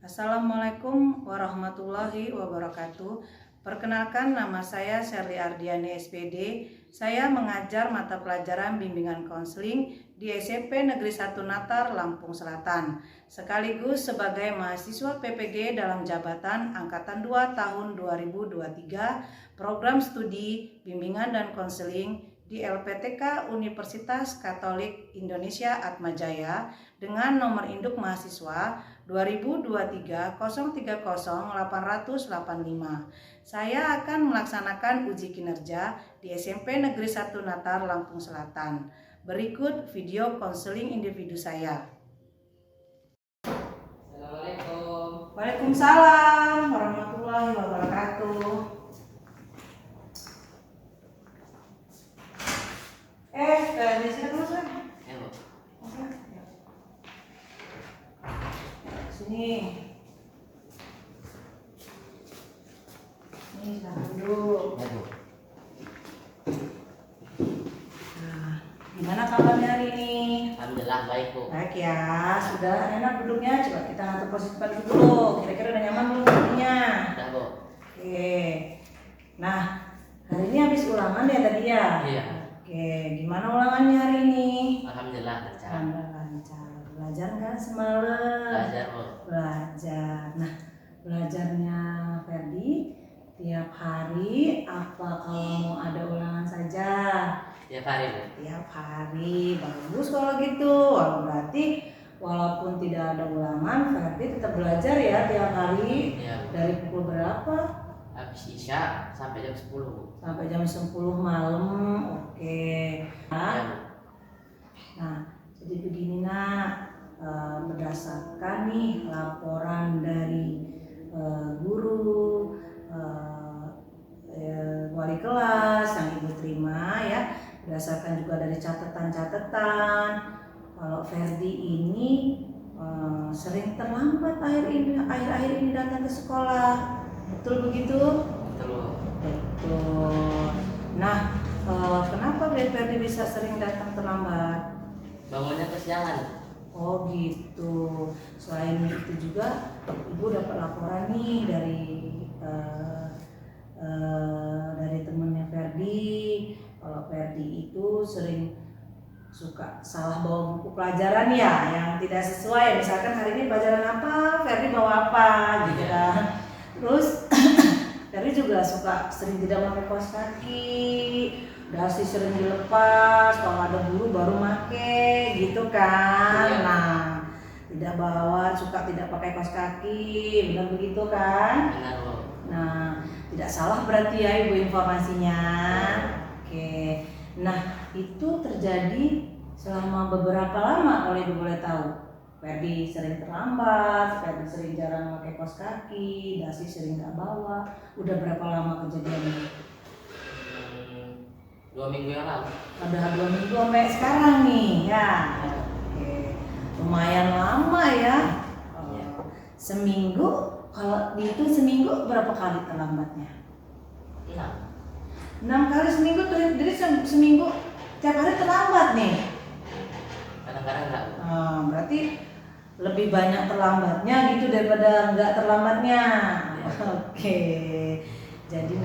Assalamualaikum warahmatullahi wabarakatuh. Perkenalkan, nama saya Sherly Ardiani SPD. Saya mengajar mata pelajaran bimbingan konseling di SMP Negeri 1 Natar, Lampung Selatan, sekaligus sebagai mahasiswa PPG dalam jabatan Angkatan 2 tahun 2023, program studi bimbingan dan konseling di LPTK Universitas Katolik Indonesia Atmajaya dengan nomor induk mahasiswa 2023 030 885. Saya akan melaksanakan uji kinerja di SMP Negeri 1 Natar, Lampung Selatan. Berikut video konseling individu saya. Assalamualaikum. Waalaikumsalam warahmatullahi wabarakatuh. Di sini dulu saya. Sini. Ini silahkan duduk. Nah, gimana kabarnya hari ini? Alhamdulillah baik, Bu. Baik ya, sudah enak duduknya. Coba kita ngatur posisi dulu. Kira-kira udah nyaman belum duduknya? Udah, Bu. Oke. Nah, hari ini habis ulangan ya tadi ya? Iya. Oke, gimana ulangannya hari ini? Alhamdulillah lancar. Lancar. Belajar nggak semalam? Belajar, Bu. Belajar. Nah, belajarnya Ferdi tiap hari apa kalau mau ada ulangan saja? Tiap hari, Bu. Tiap hari. Bagus kalau gitu. Berarti walaupun tidak ada ulangan, Ferdi tetap belajar ya tiap hari. Iya, Bu. Dari pukul berapa? Habis Isya sampai jam 10, Bu. Sampai jam 10 malam. Oke. Iya, Bu. Nah, jadi begini nak, berdasarkan nih laporan dari guru, wali kelas yang ibu terima ya, berdasarkan juga dari catatan-catatan, kalau Ferdi ini sering terlambat akhir-akhir ini datang ke sekolah, betul begitu? Betul, Bu. Betul. Nah, kenapa Ferdi bisa sering datang terlambat? Bangunnya kesiangan. Oh gitu. Selain itu juga ibu dapat laporan nih dari temennya Ferdi. Kalau Ferdi itu sering suka salah bawa buku pelajaran ya, yang tidak sesuai. Misalkan hari ini pelajaran apa, Ferdi bawa apa gitu kan. Terus Ferdi juga suka sering tidak pakai kaos kaki. Dasi sering dilepas, kalau ada guru baru make gitu kan. Nah, tidak bawa, suka tidak pakai kaos kaki, benar begitu kan? Benar, Bu. Nah, tidak salah berarti ya ibu informasinya. Oke. Nah, itu terjadi selama beberapa lama kalau ibu boleh tahu. Ferdi sering terlambat, Ferdi sering jarang pakai kaos kaki, Dasi sering nggak bawa. Udah berapa lama kejadiannya? 2 minggu yang lalu. Udah 2 minggu sampai sekarang nih ya. Oke. Lumayan lama ya. Seminggu, kalau dihitung seminggu berapa kali terlambatnya? 6 kali seminggu, jadi seminggu tiap hari terlambat nih. Kadang-kadang enggak, Bu. Berarti lebih banyak terlambatnya gitu daripada enggak terlambatnya. Oke. Jadi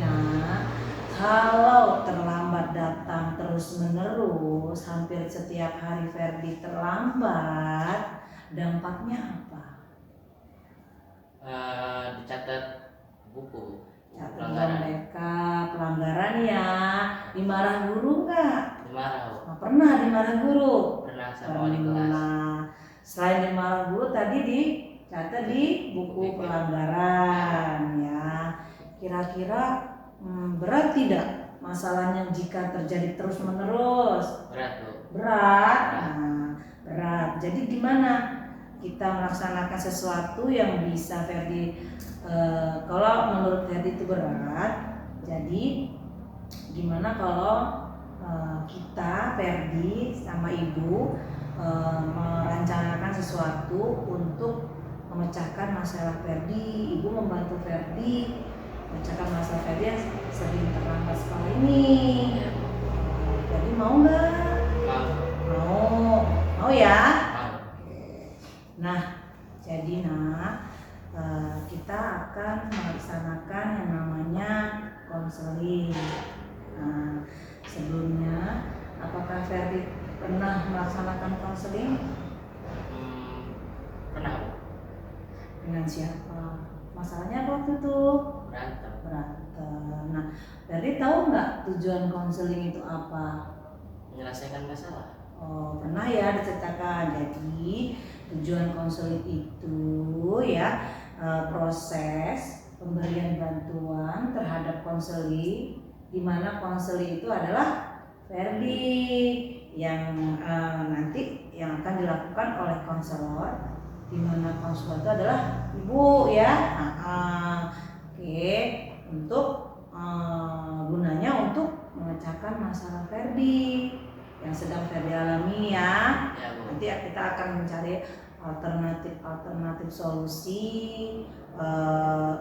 kalau terlambat datang terus menerus, hampir setiap hari Ferdi terlambat, dampaknya apa? Dicatat buku. Catatan mereka pelanggaran ya. Dimarah guru nggak? Dimarah, Bu. Pernah dimarah guru? Pernah sama wali kelas. Selain dimarah guru tadi dicatat di buku pelanggaran ya. Kira-kira berat tidak masalahnya jika terjadi terus menerus? Berat, Bu. Berat. Nah, berat. Jadi gimana kita melaksanakan sesuatu yang bisa Ferdi, kalau menurut Ferdi itu berat, jadi gimana kalau kita Ferdi sama ibu merencanakan sesuatu untuk memecahkan masalah Ferdi. Ibu membantu Ferdi memecahkan masalah Ferdi yang sering terlambat sekolah ini. Ferdi mau nggak? Ferdi pernah melaksanakan konseling? Pernah Bu. Dengan siapa? Masalahnya apa waktu itu? Berantem. Nah, Ferdi tahu nggak tujuan konseling itu apa? Menyelesaikan masalah. Oh, pernah ya diceritakan. Jadi tujuan konseling itu ya proses pemberian bantuan terhadap konseling, di mana konseling itu adalah Ferdi yang nanti yang akan dilakukan oleh konselor, di mana konselor itu adalah ibu ya. Oke, untuk gunanya untuk memecahkan masalah Ferdi yang sedang Ferdi alami ya. Ya Bu. Nanti kita akan mencari alternatif solusi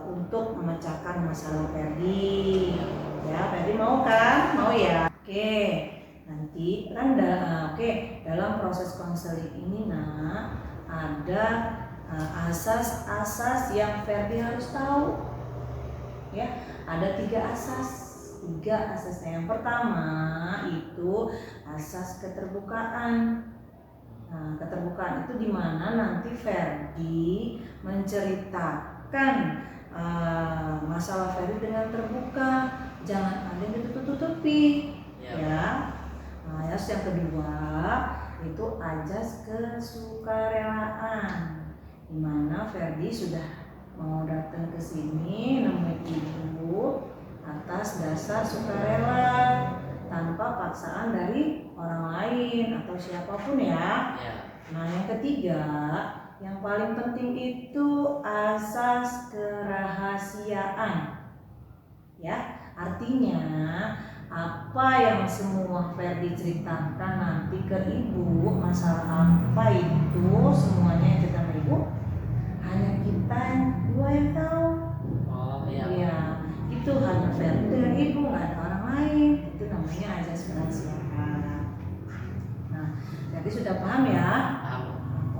untuk memecahkan masalah Ferdi. Ya, Ferdi mau kan? Mau ya. Oke, nanti kan dalam proses konseling ini ada asas-asas yang Ferdi harus tahu. Ya, ada 3 asas. Yang pertama itu asas keterbukaan. Nah, keterbukaan itu di mana nanti Ferdi menceritakan masalah Ferdi dengan terbuka, jangan ada yang ditutup-tutupi. Ya. Nah, yang kedua itu ajas kesukarelaan, di mana Ferdi sudah mau datang ke sini nemuin ibu atas dasar sukarela tanpa paksaan dari orang lain atau siapapun ya. Nah, yang ketiga yang paling penting itu asas kerahasiaan. Ya, artinya apa yang semua Ferdi ceritakan nanti ke ibu, masalah apa itu semuanya yang cerita ke ibu hanya kita dua yang tahu. Oh iya. Iya. Itu hanya Ferdi dengan ibu, nggak ada orang lain. Itu namanya asas kerahasiaan. Nah, Ferdi sudah paham ya? Paham.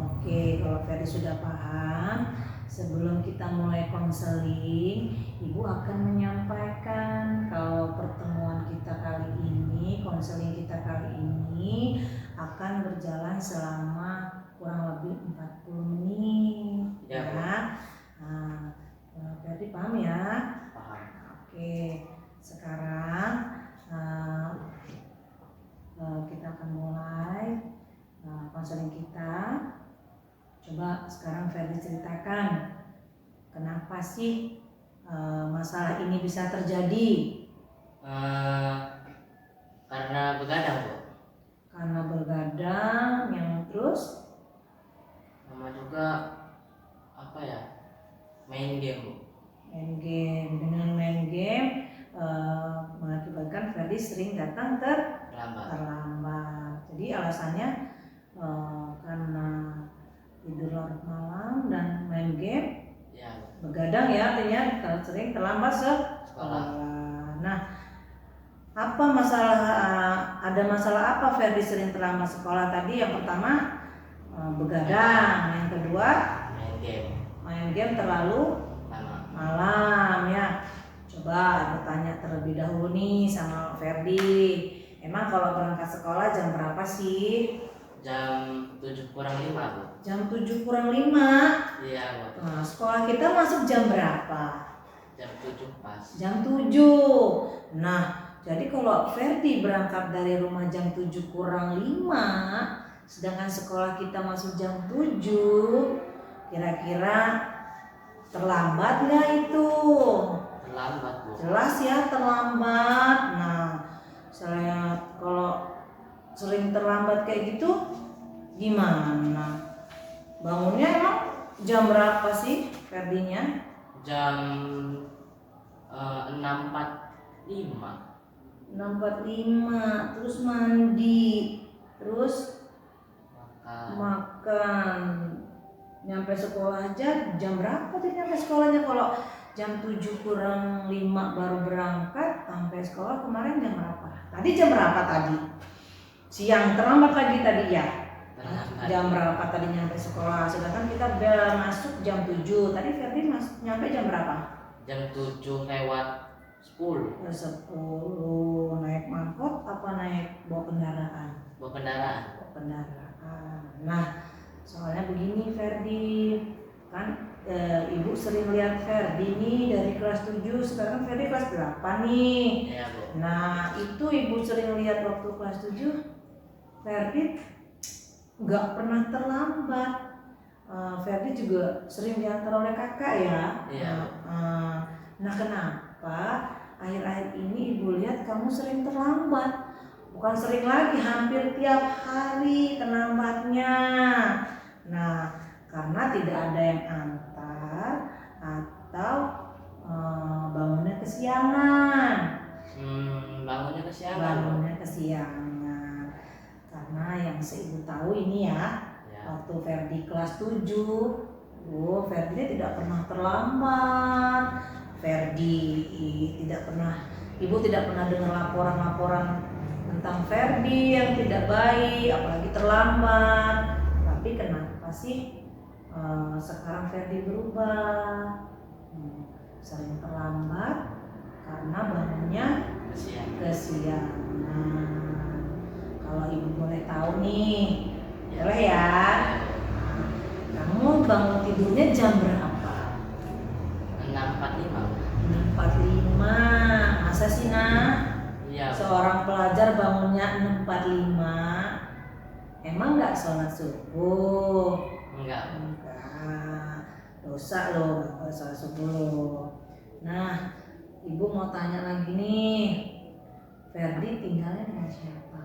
Oke, kalau Ferdi sudah paham, sebelum kita mulai konseling, ibu akan menyampaikan kalau pertemuan kita kali ini, konseling kita kali ini akan berjalan selama kurang lebih 40 menit. Ya. Nah, Ferdi paham ya? Oke, sekarang kita akan mulai konseling kita. Coba sekarang Ferdi ceritakan kenapa sih masalah ini bisa terjadi? Karena begadang Bu. Karena begadang, yang terus? Sama juga apa ya? Main game Bu. Main game. Dengan main game mengakibatkan Ferdi sering datang terlambat. Jadi alasannya karena tidur larut malam dan main game. Ya. Begadang ya, artinya kalau sering terlambat sekolah. Nah, apa masalah? Ada masalah apa Ferdi sering terlambat sekolah tadi? Yang pertama begadang, yang kedua main game terlalu malam ya. Coba bertanya terlebih dahulu nih sama Ferdi. Emang kalau berangkat sekolah jam berapa sih? Jam 7:45 Bu. Jam 7:45? Iya Bu. Nah, sekolah kita masuk jam berapa? Jam 7 pas. Jam 7. Nah, jadi kalau Ferdi berangkat dari rumah jam 7:05, sedangkan sekolah kita masuk jam 7, kira-kira terlambat nggak itu? Terlambat Bu. Jelas ya terlambat. Nah, saya kalau sering terlambat kayak gitu gimana? Bangunnya emang jam berapa sih Ferdinya? Jam 6.45. 6.45, terus mandi, terus makan. Nyampe sekolah aja jam berapa tuh nyampe sekolahnya? Kalau jam 7:05 baru berangkat, sampai sekolah kemarin jam berapa? Tadi jam berapa tadi? Siang, terlambat lagi tadi ya? Jam berapa tadi nyampe sekolah? Sedangkan kita udah masuk jam 7. Tadi Ferdi nyampe jam berapa? Jam 7:10. Jam 10. Naik angkot apa naik bawa kendaraan? Bawa kendaraan. kendaraan. Nah, soalnya begini Ferdi, kan Ibu sering lihat Ferdi nih dari kelas 7, sekarang Ferdi kelas 8 nih. Iya Bu. Nah, itu Ibu sering lihat waktu kelas 7, Ferdi nggak pernah terlambat. Ferdi juga sering diantar oleh kakak ya. Iya. Nah, kenapa akhir-akhir ini Ibu lihat kamu sering terlambat? Bukan sering lagi, hampir tiap hari terlambatnya. Nah, karena tidak ada yang antar atau bangunnya kesiangan. Bangunnya kesiangan. Bangunnya kesiangan. Karena yang seibu tahu ini ya, Ya. waktu Ferdi kelas 7, Ferdi tidak pernah terlambat. Ferdi tidak pernah, Ibu tidak pernah dengar laporan-laporan tentang Ferdi yang tidak baik, apalagi terlambat. Tapi kenapa sih sekarang Ferdi berubah? Sering terlambat karena bangunnya kesiangan. Kalau Ibu boleh tahu nih, boleh ya? Kamu bangun tidurnya jam berapa? 6.45. 6.45. Masa sih Nah? Iya. Seorang pelajar bangunnya 6.45. Emang nggak sholat subuh? Enggak. Dosa loh kalau sholat subuh loh. Nah, Ibu mau tanya lagi nih, Ferdi tinggalnya dengan siapa?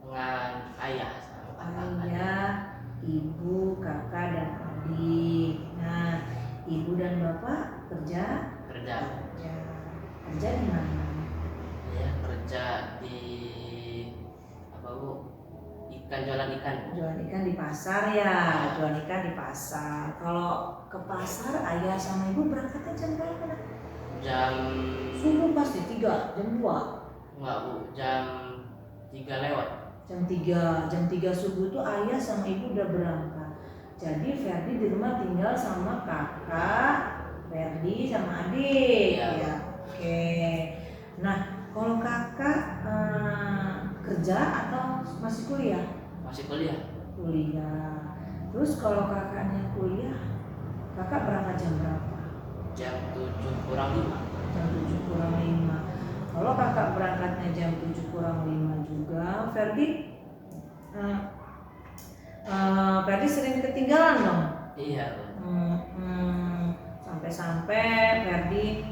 Dengan ayah sama kakak. Ayah, ibu, kakak, dan adik. Nah, ibu dan bapak kerja di mana? Iya, kerja di apa Bu? Jualan ikan. Jualan ikan di pasar ya, jualan ikan di pasar. Kalau ke pasar ayah sama ibu berangkatnya jam berapa? Jam Subuh pasti 3, jam 2. enggak Bu, jam 3 lewat. Jam 3 subuh tuh ayah sama ibu udah berangkat. Jadi Ferdi di rumah tinggal sama kakak, Ferdi sama adik. Iya. Ya, oke. Nah, kalau kakak kerja atau masih kuliah? Masih kuliah. Kuliah. Terus kalau kakaknya kuliah, kakak berangkat jam berapa? Jam 7:45. Jam 7:45. Kalau kakak berangkatnya jam 7:45 juga, Ferdi sering ketinggalan dong. Iya Bu. Sampai-sampai Ferdi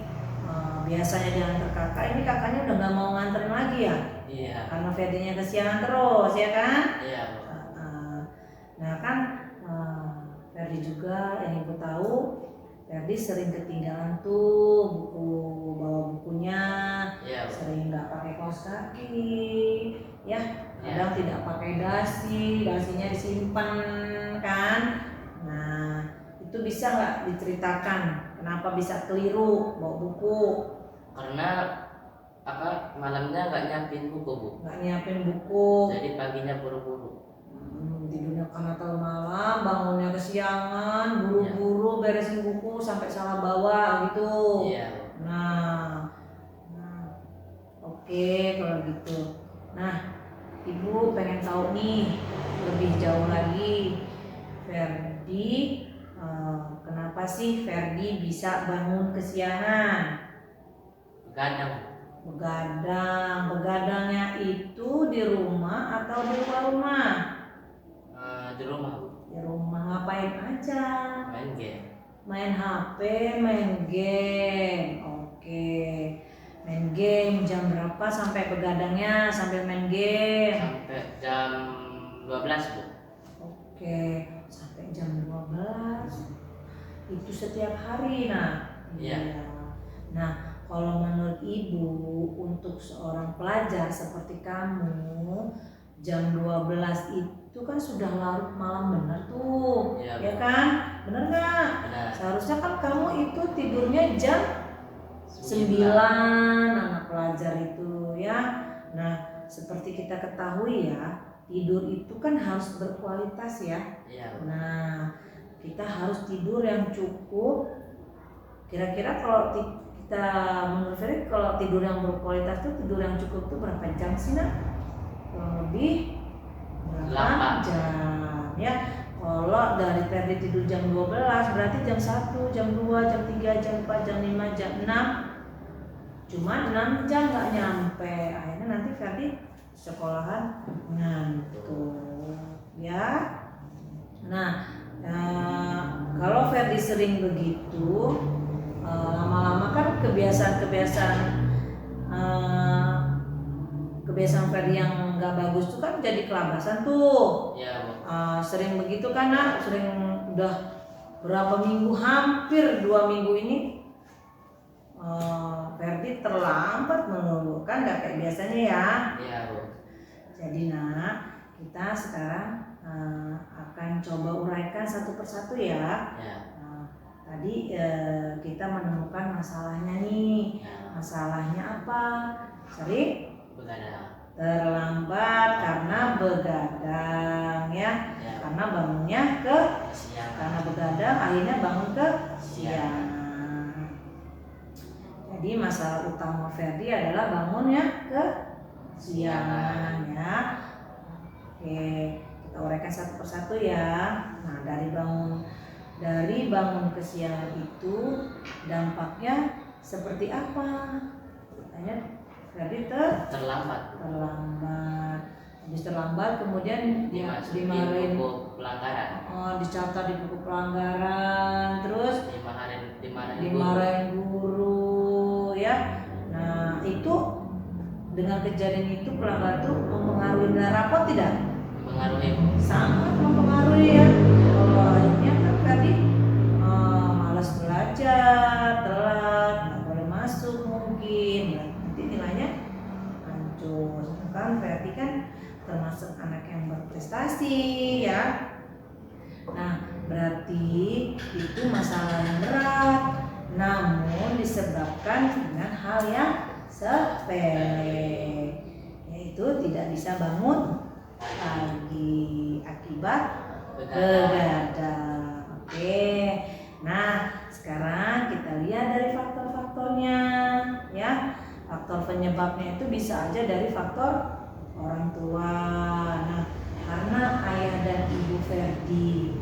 biasanya diantar kakak, ini kakaknya udah nggak mau nganterin lagi ya? Iya. Karena Ferdinya kesiangan terus ya kan? Iya Bu. Nah kan Ferdi juga yang ibu tahu, Ferdi sering ketinggalan tuh bawa bukunya. Iya Bu. Sering nggak pakai kaos kaki, ya kadang tidak pakai dasinya disimpan kan. Nah itu bisa nggak diceritakan kenapa bisa keliru bawa buku? Karena malamnya nggak nyiapin buku Bu. Nggak nyiapin buku. Jadi paginya buru-buru. Tidurnya karena terlalu malam, bangunnya kesiangan, buru-buru beresin buku sampai salah bawa gitu. Iya. Nah, oke kalau gitu. Nah, Ibu pengen tahu nih lebih jauh lagi, Ferdi, kenapa sih Ferdi bisa bangun kesiangan? Begadangnya itu di rumah atau di luar rumah? Di rumah Bu. Di rumah. Ngapain aja? Main game. Main HP, main game. Oke. Main game jam berapa sampai begadangnya sampai main game? Sampai jam 12 Bu. Oke, sampai jam 12. Itu setiap hari. Nah, iya. Nah, kalau menurut Ibu untuk seorang pelajar seperti kamu, jam 12 itu kan sudah larut malam bener tuh. Iya, ya kan? Bener nggak? Benar. Seharusnya kan kamu itu tidurnya jam 9, anak pelajar itu ya. Nah, seperti kita ketahui ya, tidur itu kan harus berkualitas ya. Iya. Nah, kita harus tidur yang cukup. Kira-kira kalau kita menurut Ferdi, kalau tidur yang berkualitas tuh tidur yang cukup tuh berapa jam sih Nak? Kurang lebih 8 jam ya. Kalau dari Ferdi tidur jam 12 berarti jam 1, jam 2, jam 3, jam 4, jam 5, jam 6. Cuma 6 jam nggak nyampe. Akhirnya nanti Ferdi sekolahan ngantuk ya. Nah, kalau Ferdi sering begitu, lama-lama kan kebiasaan Ferdi yang nggak bagus tuh kan jadi kelabasan tuh. Ya, Bu. Sering begitu kan nak, sering udah berapa minggu, hampir 2 minggu ini Ferdi terlambat melulu kan, nggak kayak biasanya ya. Iya, Bu. Jadi nak, kita sekarang akan coba uraikan satu persatu ya. Ya. Tadi kita menemukan masalahnya nih. Ya. Masalahnya apa? Sering Begadang. terlambat karena begadang ya. Ya. Karena bangunnya ke Siang. karena begadang akhirnya bangun ke siang. Jadi masalah utama Ferdi adalah bangunnya ke siang ya. Oke, kita uraikan satu persatu ya. Nah, dari bangun ke siang itu dampaknya seperti apa? Katanya Ferdi Terlambat. Habis terlambat kemudian Dimasukin dimarahin, buku pelanggaran. dicatat di buku pelanggaran, terus dimarahin guru ya. Nah, itu dengan kejadian itu pelanggar itu mempengaruhi nilai rapot tidak? Mengaruhi, Bu. Sangat mempengaruhi ya. Kalau akhirnya kan tadi malas belajar, telat, nggak boleh masuk mungkin, nanti nilainya hancur. Kan berarti kan termasuk anak yang berprestasi ya. Nah, berarti itu masalah yang berat, namun disebabkan dengan hal yang sepele, yaitu tidak bisa bangun pagi akibat begadang. Oke. Nah, sekarang kita lihat dari faktor-faktornya ya. Faktor penyebabnya itu bisa aja dari faktor orang tua. Nah, karena ayah dan ibu Ferdi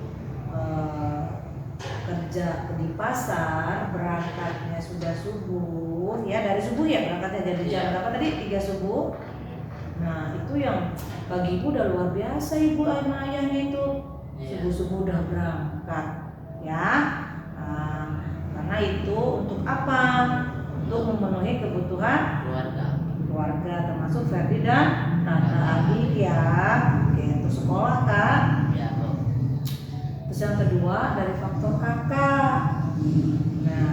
kerja di pasar, berangkatnya sudah subuh ya, dari subuh ya berangkatnya, dari jam berapa tadi? 3 subuh. Nah, itu yang bagi ibu udah luar biasa, ibu sama ayahnya itu subuh-subuh udah berangkat ya. Karena itu untuk apa? Untuk memenuhi kebutuhan keluarga termasuk Ferdi dan Nata adik ya. Oke, untuk sekolah kan. Ya, Bu. Terus yang kedua dari faktor kakak. Nah,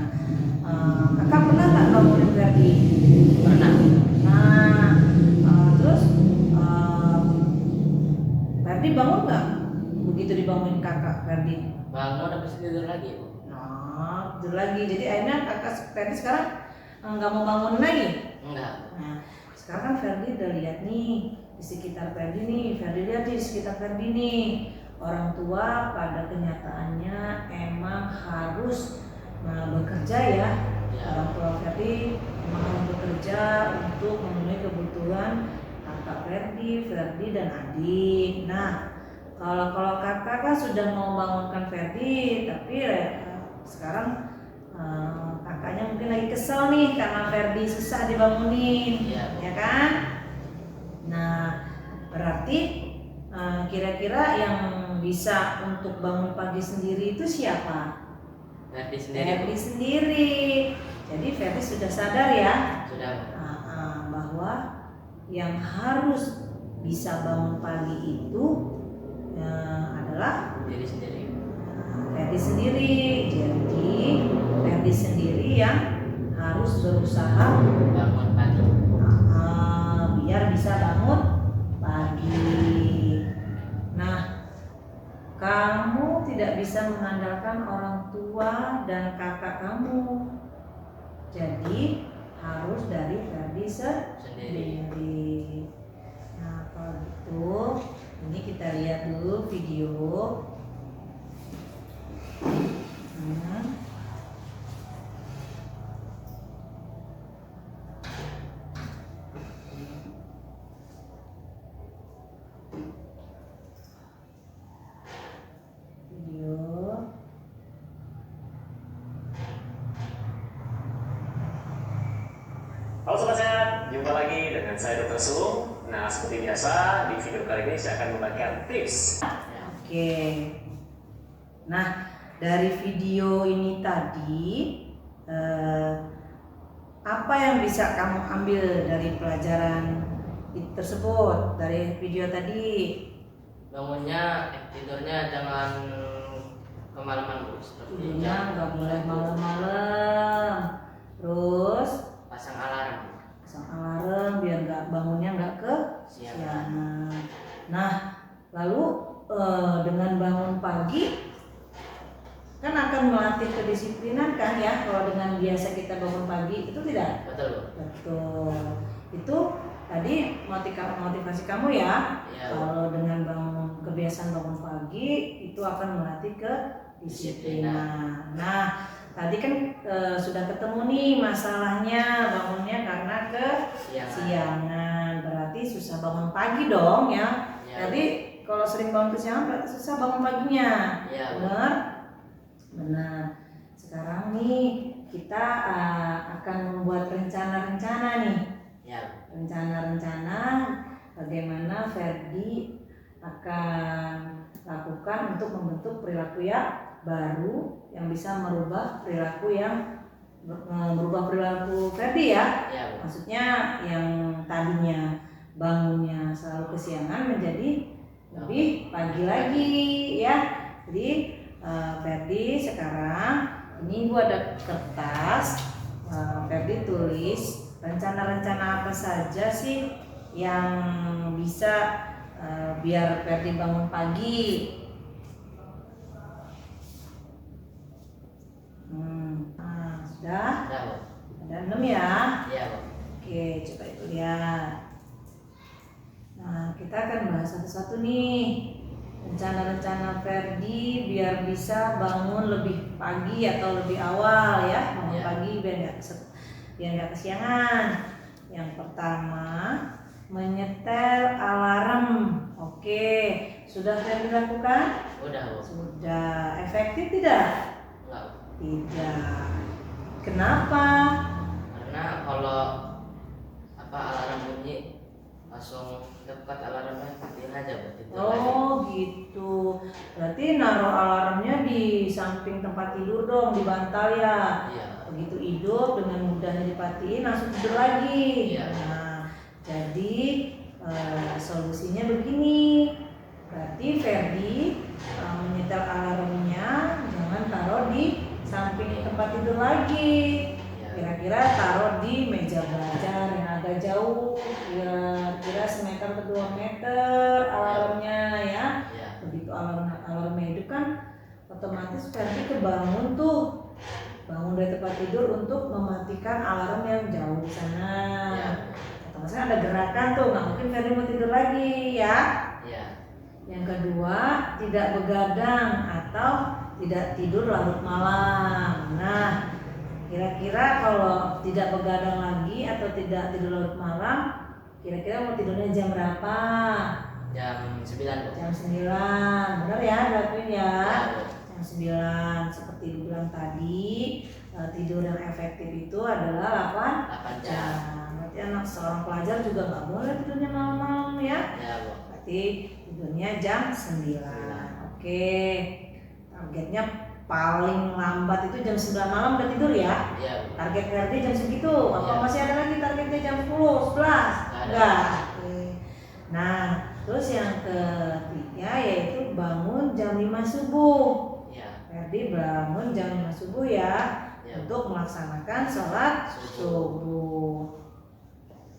kakak pernah nggak bangunin Ferdi? Pernah. Nah, terus Ferdi bangun nggak begitu dibangunin kakak Ferdi? Bangun habis tidur lagi, Bu. Nah, tidur lagi. Jadi akhirnya kakak Ferdi sekarang nggak mau bangun lagi. Enggak. Nah, sekarang kan Ferdi udah lihat nih di sekitar Ferdi nih. Ferdi lihat di sekitar Ferdi nih. Orang tua pada kenyataannya emang harus bekerja ya. Orang tua Ferdi emang harus bekerja untuk memenuhi kebutuhan kakak Ferdi dan adik. Nah, kalau kakak kan sudah mau bangunkan Ferdi, tapi sekarang kakaknya mungkin lagi kesel nih karena Ferdi susah dibangunin, ya kan? Nah, berarti kira-kira yang bisa untuk bangun pagi sendiri itu siapa? Ferdi sendiri. Ferdi sendiri. Jadi Ferdi sudah sadar ya, Sudah. bahwa yang harus bisa bangun pagi itu adalah Diri sendiri. Ferdi sendiri. Jadi Ferdi sendiri yang harus berusaha Bangun pagi. biar bisa bangun pagi. Nah, kamu tidak bisa mengandalkan orang tua dan kakak kamu. Jadi harus dari Ferdi sendiri. Nah, kalau gitu ini kita lihat dulu video. Dengan saya Dr. Sung. Nah, seperti biasa di video kali ini saya akan membagikan tips. Oke. Nah, dari video ini tadi apa yang bisa kamu ambil dari pelajaran tersebut dari video tadi? Bangunnya, tidurnya jangan kemalaman Bu. Tidurnya nggak boleh malam-malam. Terus Pasang alarm. pasang alarm biar nggak bangunnya nggak kesiangan. Nah, lalu dengan bangun pagi kan akan melatih kedisiplinan kan ya, kalau dengan biasa kita bangun pagi itu tidak? Betul Bu. Betul. Itu tadi motivasi kamu ya. Iya. Kalau dengan kebiasaan bangun pagi itu akan melatih kedisiplinan. Nah, tadi kan sudah ketemu nih masalahnya bangunnya karena kesiangan. Berarti susah bangun pagi dong ya. Iya. Jadi kalau sering bangun kesiangan berarti susah bangun paginya. Iya. Benar? Benar. Sekarang nih kita akan membuat rencana-rencana nih. Ya. Rencana-rencana bagaimana Ferdi akan lakukan untuk membentuk perilaku yang baru yang bisa merubah perilaku Ferdi ya. Ya. Maksudnya yang tadinya bangunnya selalu kesiangan menjadi lebih pagi lagi ya. Jadi Ferdi sekarang ini gua ada kertas, Ferdi tulis rencana-rencana apa saja sih yang bisa biar Ferdi bangun pagi. Nah, sudah Ya Bu. ada 6 ya. Iya Bu. Oke, coba itu lihat. Nah, kita akan bahas satu-satu nih rencana-rencana Ferdi biar bisa bangun lebih pagi atau lebih awal ya, bangun pagi biar nggak kesiangan. Yang pertama, menyetel alarm. Oke, sudah Ferdi lakukan? Udah Bu. Sudah. Efektif tidak? Enggak Bu. Tidak. Kenapa? Karena kalau alarm bunyi langsung dekat alarmnya matiin aja Bu. Oh gitu. Berarti naruh alarmnya di samping tempat tidur dong, di bantal ya. Iya. Begitu hidup dengan mudahnya dipatiin langsung tidur lagi. Iya. Nah, jadi solusinya begini. Berarti Ferdi menyetel alarmnya jangan taruh di samping tempat tidur lagi. Kira-kira taruh di meja belajar yang agak jauh, kira-kira semeter ke 2 meter alarmnya ya. Iya. Begitu alarmnya hidup kan otomatis Ferdi kebangun tuh, bangun dari tempat tidur untuk mematikan alarm yang jauh di sana. Iya. Otomatis ada gerakan tuh, nggak mungkin Ferdi mau tidur lagi ya. Iya. Yang kedua, tidak begadang atau tidak tidur larut malam. Nah, kira-kira kalau tidak begadang lagi atau tidak tidur larut malam, kira-kira mau tidurnya jam berapa? Jam 9 Bu. Jam 9. Benar ya, dilakuin ya. Iya Bu. Jam 9 seperti dibilang tadi, tidur yang efektif itu adalah 8 8 jam. Berarti anak seorang pelajar juga nggak boleh tidurnya malam-malam ya. Iya Bu. Berarti tidurnya jam 9. Oke. Targetnya paling lambat itu jam 9 malam udah tidur ya. Iya Bu. Target Ferdi jam segitu. Apa Iya. masih ada lagi targetnya jam 10, 11? Ada. Enggak. Oke. Nah, terus yang ketiga yaitu bangun jam 5 subuh. Iya. Ferdi bangun jam 5 subuh ya, Iya. untuk melaksanakan sholat subuh.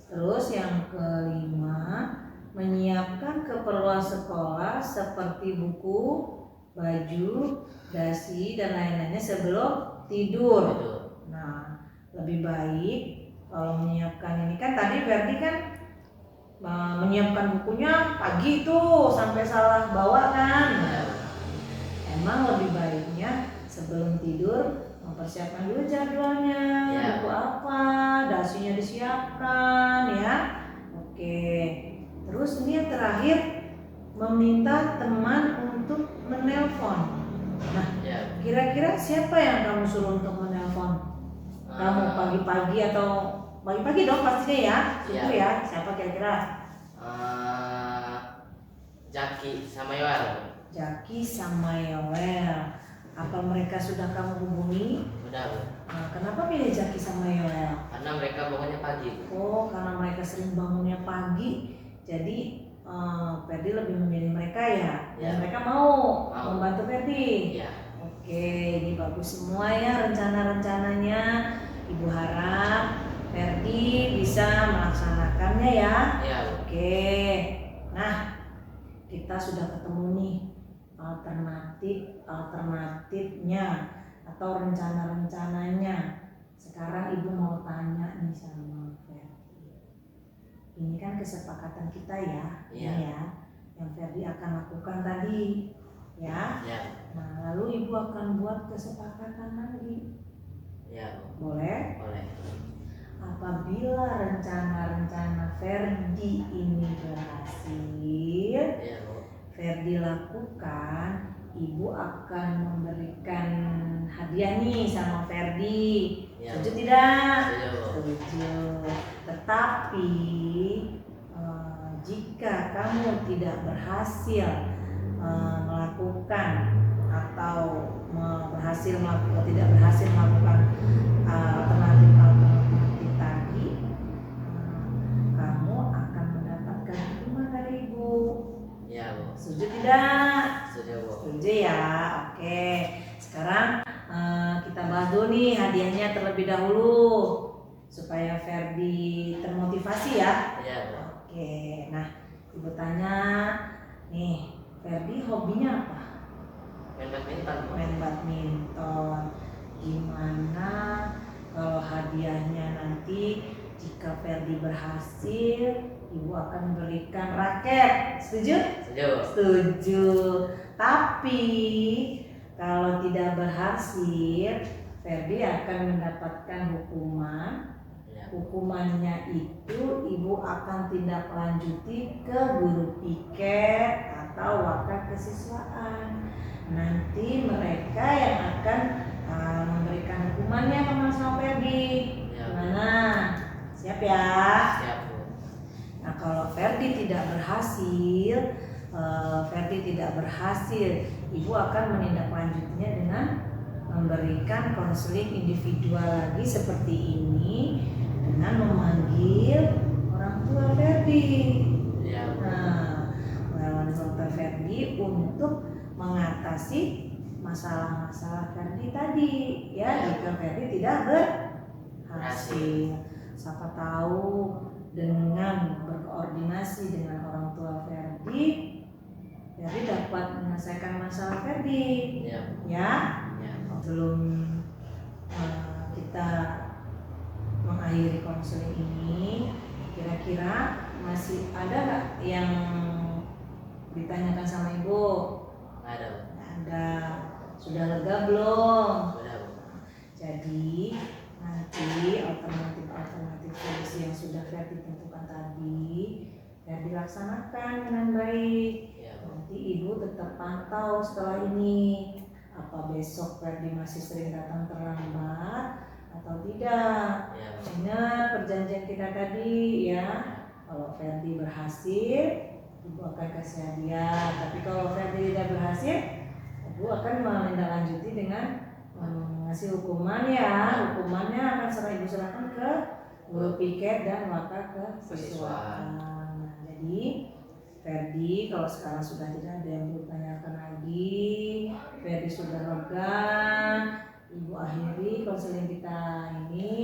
Terus yang kelima, menyiapkan keperluan sekolah seperti buku, baju, dasi dan lain-lainnya sebelum tidur. Betul. Nah, lebih baik kalau menyiapkan ini kan tadi Ferdi kan menyiapkan bukunya pagi tuh sampai salah bawa kan. Emang lebih baiknya sebelum tidur mempersiapkan dulu jadwalnya, Ya. buku apa, dasinya disiapkan ya. Oke. Terus ini yang terakhir, meminta teman untuk menelpon. Nah, Ya. kira-kira siapa yang kamu suruh untuk menelpon? Kamu pagi-pagi atau Bagi-bagi dong pastinya ya. Tunggu Iya. ya. Siapa kira-kira? Jaki sama Yoel, Bu. Jaki sama Yoel. Apa mereka sudah kamu hubungi? Udah, Bu. Kenapa pilih Jaki sama Yoel? Karena mereka bangunnya pagi, Bu. Oh, karena mereka sering bangunnya pagi. Jadi Ferdi lebih memilih mereka ya. Dan Ya. mereka mau Mau. membantu Ferdi. Iya. Oke, ini bagus semua ya rencana-rencananya. Ibu harap Ferdi bisa melaksanakannya ya. Iya, Bu. Oke, nah kita sudah ketemu nih alternatifnya atau rencana-rencananya. Sekarang ibu mau tanya nih sama Ferdi. Ini kan kesepakatan kita ya, Iya. ini ya, yang Ferdi akan lakukan tadi, ya. Iya. Nah, lalu ibu akan buat kesepakatan lagi, Iya, Bu. boleh? Boleh. Apabila rencana-rencana Ferdi ini berhasil, Iya, Bu. Ferdi lakukan, ibu akan memberikan hadiah nih sama Ferdi. Iya, Setuju Bu. tidak? Setuju, Bu. Setuju. Tetapi jika kamu tidak berhasil melakukan atau tidak berhasil melakukan alternatif tadi, kamu akan mendapatkan hukuman dari ibu. Iya, Bu. Setuju tidak? Setuju, Bu. Setuju ya. Oke. Sekarang kita bahas dulu nih hadiahnya terlebih dahulu supaya Ferdi termotivasi ya. Iya, Bu. Oke. Nah, ibu tanya nih, Ferdi hobinya apa? Main badminton, Bu. Main badminton. Gimana kalau hadiahnya nanti jika Ferdi berhasil, ibu akan berikan raket. Setuju? Setuju. Setuju. Tapi kalau tidak berhasil, Ferdi akan mendapatkan hukuman. Iya. Hukumannya itu ibu akan tindak lanjuti ke guru piket atau wakil kesiswaan. Nanti mereka yang akan memberikan hukumannya ke Mas Ferdi. Iya. Gimana? Siap ya? Siap, Bu. Nah, kalau Ferdi tidak berhasil, ibu akan menindaklanjutinya dengan memberikan konseling individual lagi seperti ini dengan memanggil orang tua Ferdi. Iya, Bu. Nah, orang tua Ferdi untuk mengatasi masalah-masalah Ferdi tadi, ya. Jika Ferdi tidak berhasil, siapa tahu dengan berkoordinasi dengan orang tua Ferdi dapat menyelesaikan masalah Ferdi. Iya. Ya, Iya. sebelum kita mengakhiri konseling ini, kira-kira masih ada nggak yang ditanyakan sama ibu? Nggak ada, Bu. Nggak ada. Sudah lega belum? Sudah, Bu. Jadi nanti alternatif solusi yang sudah Ferdi tentukan tadi Ferdi laksanakan dengan baik. Iya, Bu. Nanti ibu tetap pantau setelah ini, apa besok Ferdi masih sering datang terlambat atau tidak. Iya, Bu. Ingat perjanjian kita tadi ya, kalau Ferdi berhasil ibu akan kasih hadiah, tapi kalau Ferdi tidak berhasil ibu akan menindaklanjuti dengan ngasih hukuman ya. Hukumannya akan ibu serahkan ke guru piket dan wakil kesiswaan. Nah, jadi Ferdi kalau sekarang sudah tidak ada yang bertanyakan lagi, Ferdi sudah lega, ibu akhiri konseling kita ini.